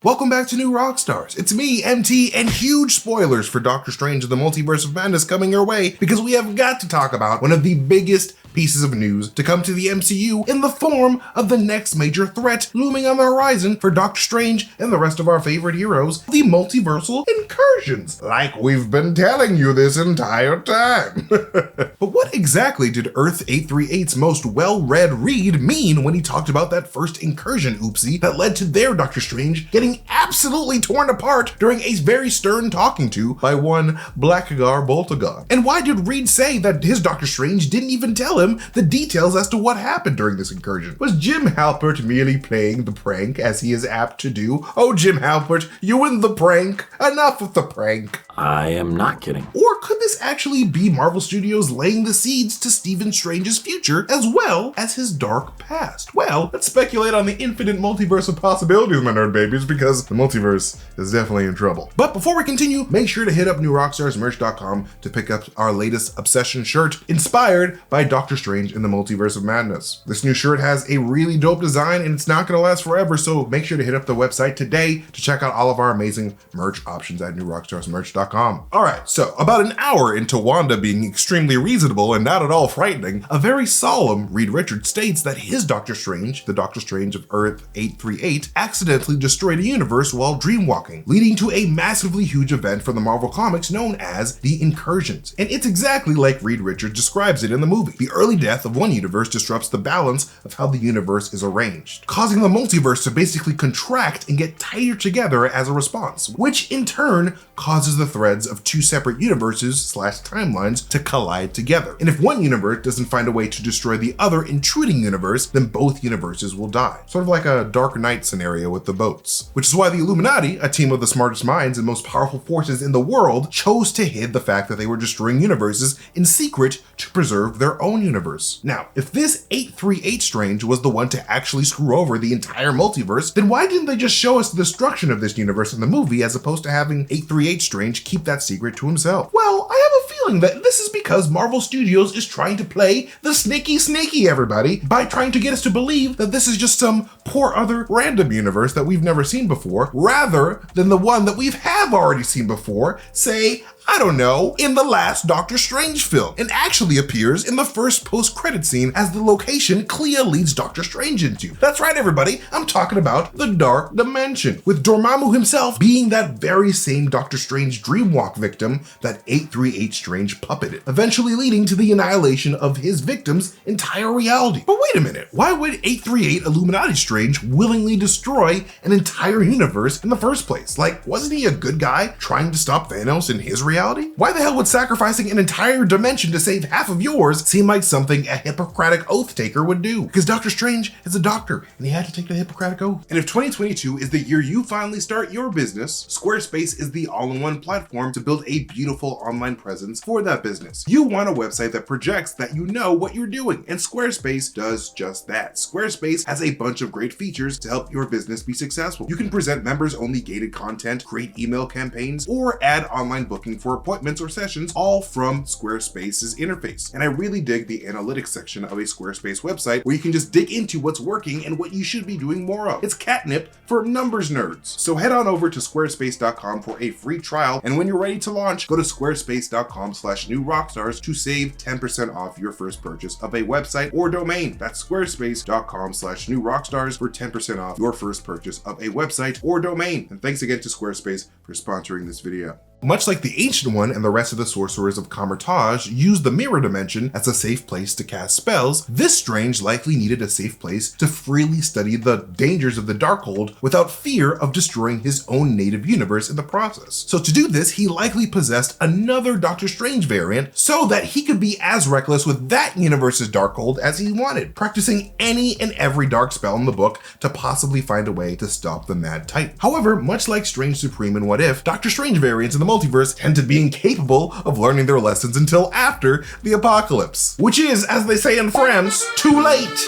Welcome back to New Rockstars. It's me, MT, and huge spoilers for Doctor Strange and the Multiverse of Madness coming your way because we have got to talk about one of the biggest pieces of news to come to the MCU in the form of the next major threat looming on the horizon for Doctor Strange and the rest of our favorite heroes, the multiversal incursions, like we've been telling you this entire time. But what exactly did Earth 838's most well-read Reed mean when he talked about that first incursion oopsie that led to their Doctor Strange getting absolutely torn apart during a very stern talking to by one Blackgar Boltagon? And why did Reed say that his Doctor Strange didn't even tell him the details as to what happened during this incursion? Was Jim Halpert merely playing the prank as he is apt to do? Oh, Jim Halpert, you and the prank. Enough with the prank. I am not kidding. Or could this actually be Marvel Studios laying the seeds to Stephen Strange's future as well as his dark past? Well, let's speculate on the infinite multiverse of possibilities, my nerd babies, because the multiverse is definitely in trouble. But before we continue, make sure to hit up newrockstarsmerch.com to pick up our latest Obsession shirt inspired by Doctor Strange in the Multiverse of Madness. This new shirt has a really dope design and it's not going to last forever, so make sure to hit up the website today to check out all of our amazing merch options at newrockstarsmerch.com. Alright, so about an hour into Wanda being extremely reasonable and not at all frightening, a very solemn Reed Richards states that his Doctor Strange, the Doctor Strange of Earth 838, accidentally destroyed a universe while dreamwalking, leading to a massively huge event for the Marvel Comics known as the Incursions. And it's exactly like Reed Richards describes it in the movie. The early death of one universe disrupts the balance of how the universe is arranged, causing the multiverse to basically contract and get tighter together as a response, which in turn causes the threads of two separate universes/timelines to collide together. And if one universe doesn't find a way to destroy the other intruding universe, then both universes will die. Sort of like a Dark Knight scenario with the boats. Which is why the Illuminati, a team of the smartest minds and most powerful forces in the world, chose to hide the fact that they were destroying universes in secret to preserve their own universe. Now, if this 838 Strange was the one to actually screw over the entire multiverse, then why didn't they just show us the destruction of this universe in the movie as opposed to having 838 Strange keep that secret to himself? Well, I have a feeling that this is because Marvel Studios is trying to play the sneaky, everybody, by trying to get us to believe that this is just some poor other random universe that we've never seen before, rather than the one that we have already seen before, say, I don't know, in the last Doctor Strange film, and actually appears in the first post-credit scene as the location Clea leads Doctor Strange into. That's right, everybody, I'm talking about the Dark Dimension, with Dormammu himself being that very same Doctor Strange dreamwalk victim that 838 Strange puppeted, eventually leading to the annihilation of his victim's entire reality. But wait a minute, why would 838 Illuminati Strange willingly destroy an entire universe in the first place? Like, wasn't he a good guy trying to stop Thanos in his reality? Why the hell would sacrificing an entire dimension to save half of yours seem like something a Hippocratic oath taker would do? Because Doctor Strange is a doctor and he had to take the Hippocratic oath. And if 2022 is the year you finally start your business, Squarespace is the all-in-one platform to build a beautiful online presence for that business. You want a website that projects that you know what you're doing, and Squarespace does just that. Squarespace has a bunch of great features to help your business be successful. You can present members-only gated content, create email campaigns, or add online booking for appointments or sessions, all from Squarespace's interface. And I really dig the analytics section of a Squarespace website where you can just dig into what's working and what you should be doing more of. It's catnip for numbers nerds. So head on over to squarespace.com for a free trial, and when you're ready to launch, go to squarespace.com/newrockstars to save 10% off your first purchase of a website or domain. That's squarespace.com/newrockstars for 10% off your first purchase of a website or domain. And thanks again to Squarespace for sponsoring this video. Much like the Ancient One and the rest of the sorcerers of Kamar-Taj used the Mirror Dimension as a safe place to cast spells, this Strange likely needed a safe place to freely study the dangers of the Darkhold without fear of destroying his own native universe in the process. So to do this, he likely possessed another Doctor Strange variant so that he could be as reckless with that universe's Darkhold as he wanted, practicing any and every dark spell in the book to possibly find a way to stop the Mad Titan. However, much like Strange Supreme and What If, Doctor Strange variants in the multiverse tend to be incapable of learning their lessons until after the apocalypse. Which is, as they say in France, too late.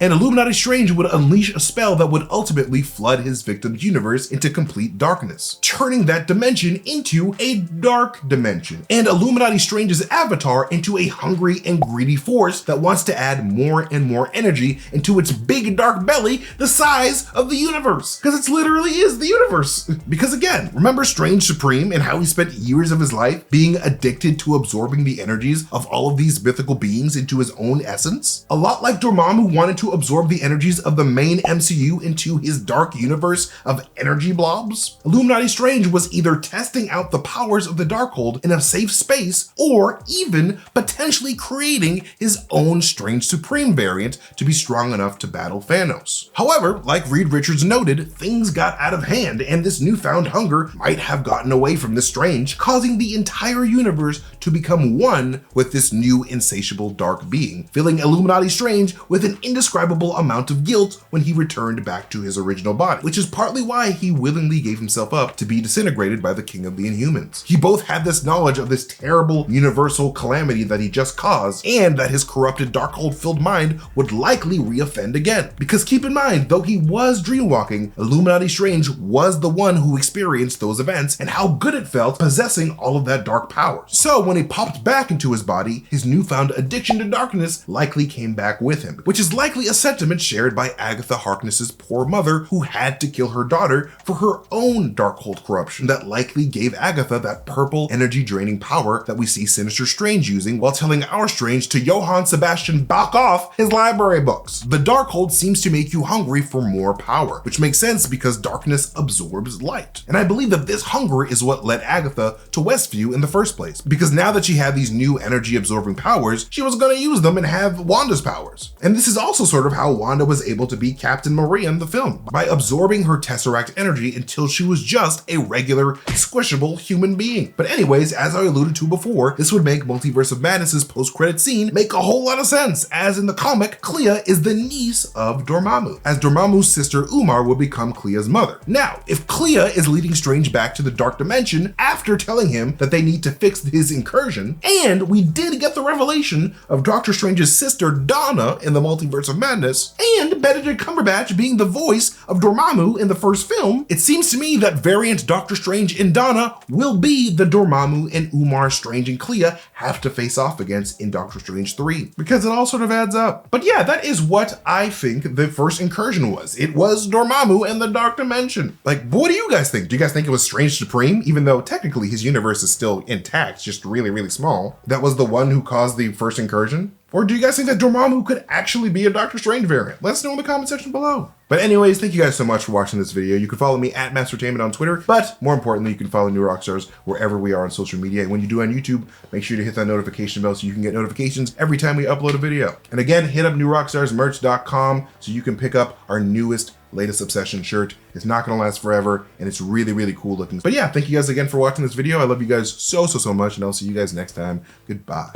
And Illuminati Strange would unleash a spell that would ultimately flood his victim's universe into complete darkness, turning that dimension into a dark dimension, and Illuminati Strange's avatar into a hungry and greedy force that wants to add more and more energy into its big dark belly the size of the universe. Because it literally is the universe. Because again, remember Strange Supreme and how he spent years of his life being addicted to absorbing the energies of all of these mythical beings into his own essence? A lot like Dormammu wanted to absorb the energies of the main MCU into his dark universe of energy blobs. Illuminati Strange was either testing out the powers of the Darkhold in a safe space, or even potentially creating his own Strange Supreme variant to be strong enough to battle Thanos. However, like Reed Richards noted, things got out of hand, and this newfound hunger might have gotten away from the Strange, causing the entire universe to become one with this new insatiable dark being, filling Illuminati Strange with an indescribable amount of guilt when he returned back to his original body, which is partly why he willingly gave himself up to be disintegrated by the King of the Inhumans. He both had this knowledge of this terrible universal calamity that he just caused, and that his corrupted Darkhold-filled mind would likely reoffend again. Because keep in mind, though he was dreamwalking, Illuminati Strange was the one who experienced those events and how good it felt possessing all of that dark power. So when he popped back into his body, his newfound addiction to darkness likely came back with him, which is likely a sentiment shared by Agatha Harkness's poor mother, who had to kill her daughter for her own Darkhold corruption that likely gave Agatha that purple energy draining power that we see Sinister Strange using while telling our Strange to Johann Sebastian back off his library books. The Darkhold seems to make you hungry for more power, which makes sense because darkness absorbs light. And I believe that this hunger is what led Agatha to Westview in the first place, because now that she had these new energy absorbing powers, she was going to use them and have Wanda's powers. And this is also sort of how Wanda was able to beat Captain Maria in the film, by absorbing her Tesseract energy until she was just a regular, squishable human being. But anyways, as I alluded to before, this would make Multiverse of Madness's post-credit scene make a whole lot of sense, as in the comic, Clea is the niece of Dormammu, as Dormammu's sister Umar will become Clea's mother. Now, if Clea is leading Strange back to the Dark Dimension after telling him that they need to fix his incursion, and we did get the revelation of Doctor Strange's sister Donna in the Multiverse of Madness, and Benedict Cumberbatch being the voice of Dormammu in the first film, it seems to me that variant Doctor Strange and Donna will be the Dormammu and Umar Strange and Clea have to face off against in Doctor Strange 3, because it all sort of adds up. But yeah, that is what I think the first incursion was. It was Dormammu and the Dark Dimension. Like, what do you guys think? Do you guys think it was Strange Supreme, even though technically his universe is still intact, just really, really small? That was the one who caused the first incursion? Or do you guys think that Dormammu could actually be a Doctor Strange variant? Let us know in the comment section below. But anyways, thank you guys so much for watching this video. You can follow me at MasterTainment on Twitter, but more importantly, you can follow New Rockstars wherever we are on social media. And when you do on YouTube, make sure to hit that notification bell so you can get notifications every time we upload a video. And again, hit up newrockstarsmerch.com so you can pick up our newest latest Obsession shirt. It's not gonna last forever, and it's really, really cool looking. But yeah, thank you guys again for watching this video. I love you guys so much, and I'll see you guys next time. Goodbye.